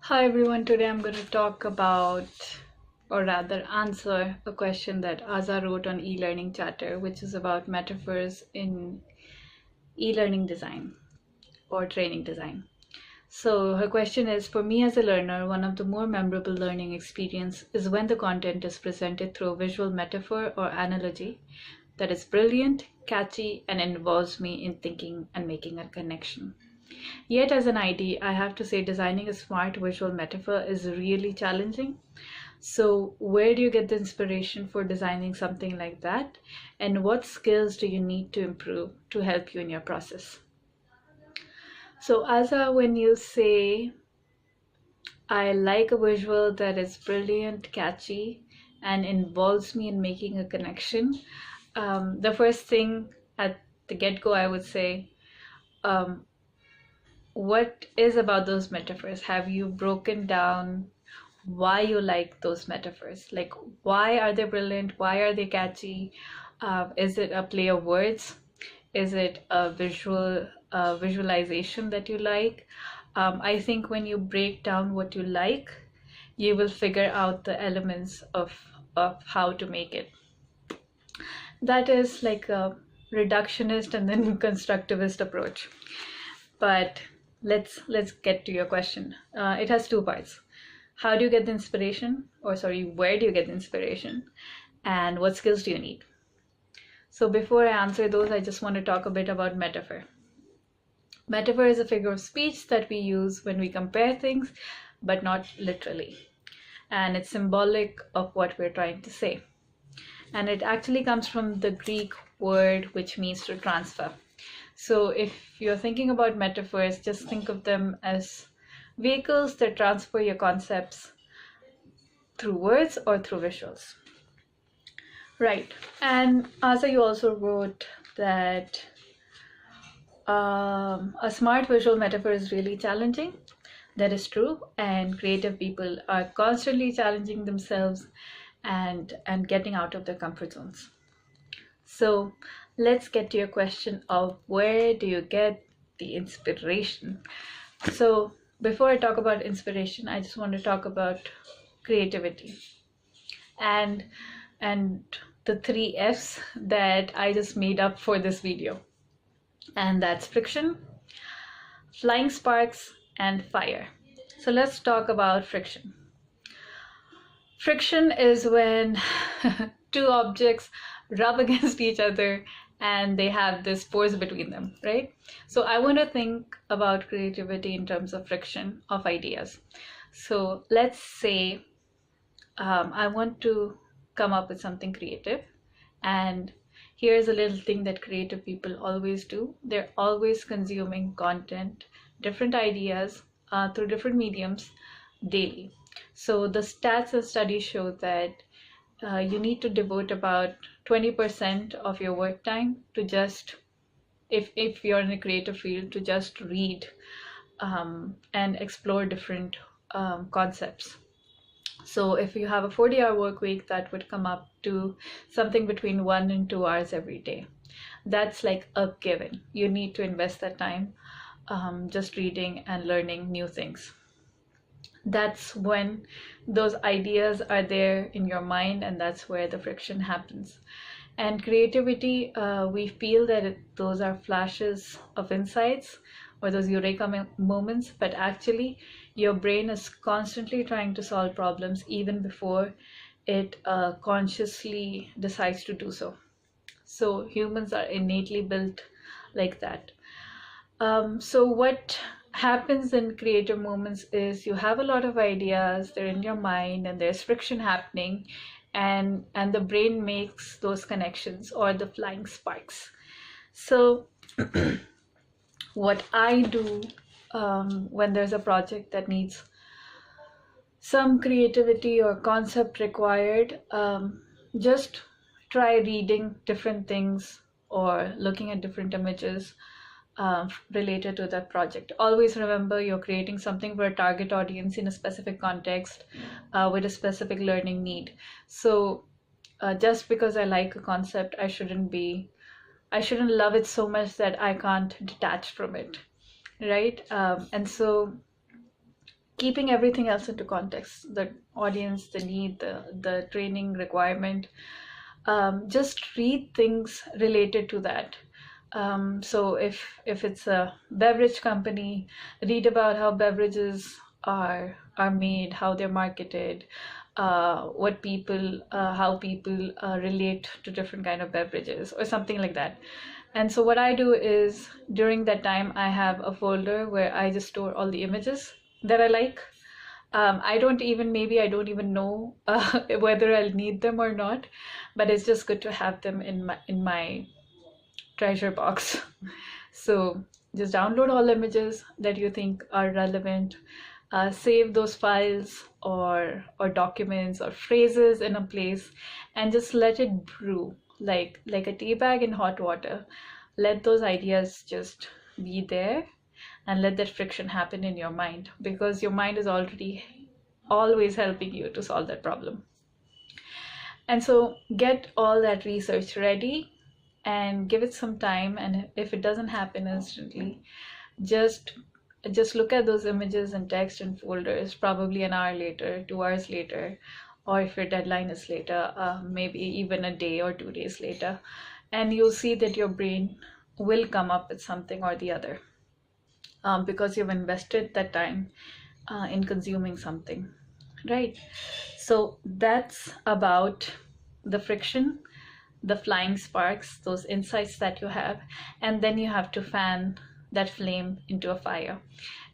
Hi everyone, today I'm going to talk about, or rather answer, a question that Aza wrote on eLearning Chatter, which is about metaphors in e-learning design or training design. So her question is, for me as a learner, one of the more memorable learning experience is when the content is presented through a visual metaphor or analogy that is brilliant, catchy, and involves me in thinking and making a connection. Yet, as an ID, I have to say designing a smart visual metaphor is really challenging. So, where do you get the inspiration for designing something like that? And what skills do you need to improve to help you in your process? So, Asa, when you say, I like a visual that is brilliant, catchy, and involves me in making a connection, the first thing at the get go, I would say, um, what is about those metaphors? Have you broken down why you like those metaphors? Like, why are they brilliant? Why are they catchy? Is it a play of words? Is it a visualization that you like? I think when you break down what you like, you will figure out the elements of how to make it. That is like a reductionist and then constructivist approach. But let's get to your question. It has two parts. How do you get the inspiration? Or sorry, where do you get the inspiration? And what skills do you need? So before I answer those, I just want to talk a bit about metaphor. Metaphor is a figure of speech that we use when we compare things, but not literally. And it's symbolic of what we're trying to say. And it actually comes from the Greek word which means to transfer. So if you're thinking about metaphors, just think of them as vehicles that transfer your concepts through words or through visuals. Right. And Asa, you also wrote that a smart visual metaphor is really challenging. That is true. And creative people are constantly challenging themselves and getting out of their comfort zones. So let's get to your question of where do you get the inspiration? So before I talk about inspiration, I just want to talk about creativity and and the three F's that I just made up for this video. And that's friction, flying sparks, and fire. So let's talk about friction. Friction is when two objects rub against each other and they have this force between them, right? So I want to think about creativity in terms of friction of ideas. So let's say I want to come up with something creative, and here's a little thing that creative people always do. They're always consuming content, different ideas through different mediums daily. So the stats and studies show that you need to devote about 20% of your work time to just, if you're in a creative field, to just read and explore different concepts. So if you have a 40-hour work week, that would come up to something between 1 and 2 hours every day. That's like a given. You need to invest that time just reading and learning new things. That's when those ideas are there in your mind, and that's where the friction happens. And creativity, we feel that those are flashes of insights or those eureka moments, but actually your brain is constantly trying to solve problems even before it consciously decides to do so. So humans are innately built like that. So what happens in creative moments is you have a lot of ideas, they're in your mind, and there's friction happening, and the brain makes those connections or the flying sparks. So what I do when there's a project that needs some creativity or concept required, just try reading different things or looking at different images related to that project. Always remember you're creating something for a target audience in a specific context with a specific learning need. So just because I like a concept, I shouldn't love it so much that I can't detach from it, right? And so keeping everything else into context, the audience, the need, the training requirement. Just read things related to that. So if it's a beverage company, read about how beverages are made, how they're marketed, what people how people relate to different kind of beverages or something like that. And so what I do is during that time I have a folder where I just store all the images that I like. I don't even know whether I'll need them or not, but it's just good to have them in my treasure box. So just download all images that you think are relevant, save those files or documents or phrases in a place, and just let it brew like a tea bag in hot water. Let those ideas just be there and let that friction happen in your mind, because your mind is already always helping you to solve that problem. And so get all that research ready and give it some time. And if it doesn't happen instantly, just just look at those images and text and folders probably an hour later, 2 hours later, or if your deadline is later, maybe even a day or 2 days later, and you'll see that your brain will come up with something or the other, because you've invested that time in consuming something, right? So that's about the friction, the flying sparks, those insights that you have, and then you have to fan that flame into a fire.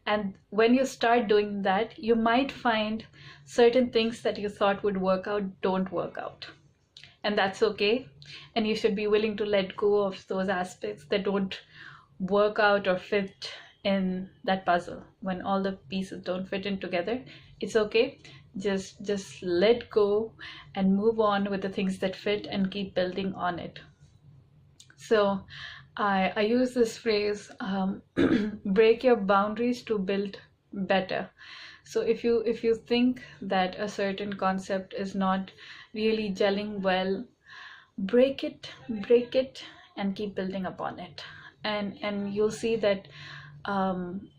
And when you start doing that, you might find certain things that you thought would work out don't work out. And that's okay. And you should be willing to let go of those aspects that don't work out or fit in that puzzle. When all the pieces don't fit in together, it's okay. Just let go and move on with the things that fit and keep building on it. So I use this phrase, break your boundaries to build better. So if you think that a certain concept is not really gelling well, break it, and keep building upon it. And you'll see that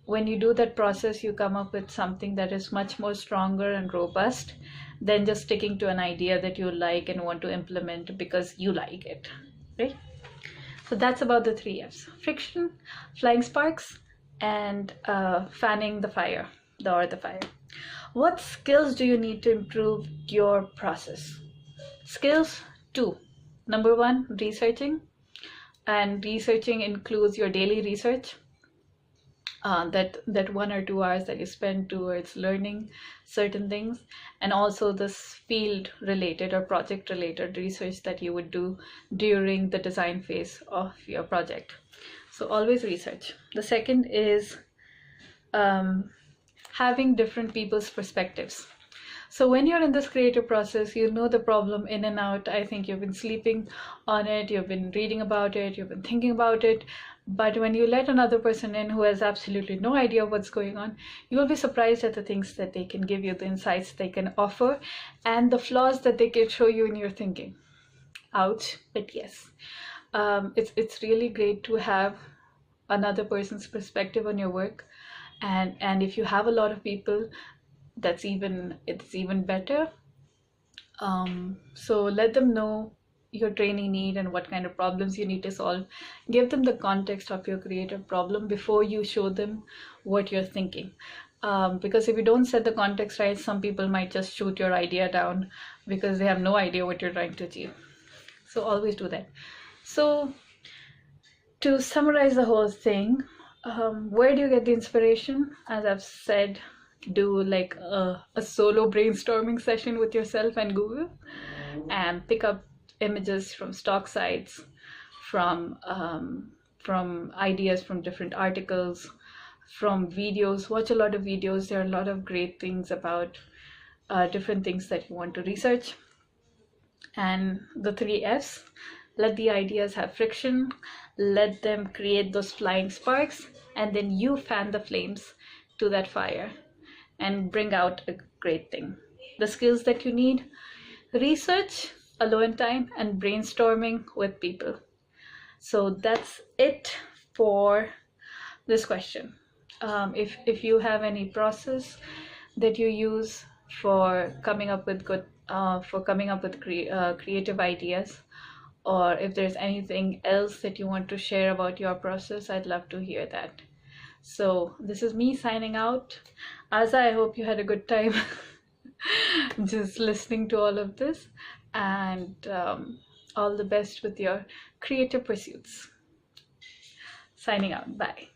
when you do that process, you come up with something that is much more stronger and robust than just sticking to an idea that you like and want to implement because you like it, right? So that's about the 3 F's: friction, flying sparks, and fanning the fire, the fire. What skills do you need to improve your process? Skills 2. Number 1, researching. And researching includes your daily research, that 1 or 2 hours that you spend towards learning certain things, and also this field related or project related research that you would do during the design phase of your project. So always research. The second is having different people's perspectives. So when you're in this creative process, you know the problem in and out. I think you've been sleeping on it, you've been reading about it, you've been thinking about it. But when you let another person in who has absolutely no idea what's going on, you will be surprised at the things that they can give you, the insights they can offer, and the flaws that they can show you in your thinking. Ouch, but yes. It's really great to have another person's perspective on your work. And if you have a lot of people, it's even better. So let them know your training need and what kind of problems you need to solve. Give them the context of your creative problem before you show them what you're thinking. Because if you don't set the context right, some people might just shoot your idea down because they have no idea what you're trying to achieve. So always do that. So to summarize the whole thing, where do you get the inspiration? As I've said, do like a solo brainstorming session with yourself and Google, and pick up images from stock sites, from ideas from different articles, from videos. Watch a lot of videos. There are a lot of great things about different things that you want to research. And the 3 F's: let the ideas have friction, let them create those flying sparks, and then you fan the flames to that fire and bring out a great thing. The skills that you need: research, alone time, and brainstorming with people. So that's it for this question. If you have any process that you use for coming up with creative ideas, or if there's anything else that you want to share about your process, I'd love to hear that. So this is me signing out. Asa, I hope you had a good time just listening to all of this, and all the best with your creative pursuits. Signing out. Bye.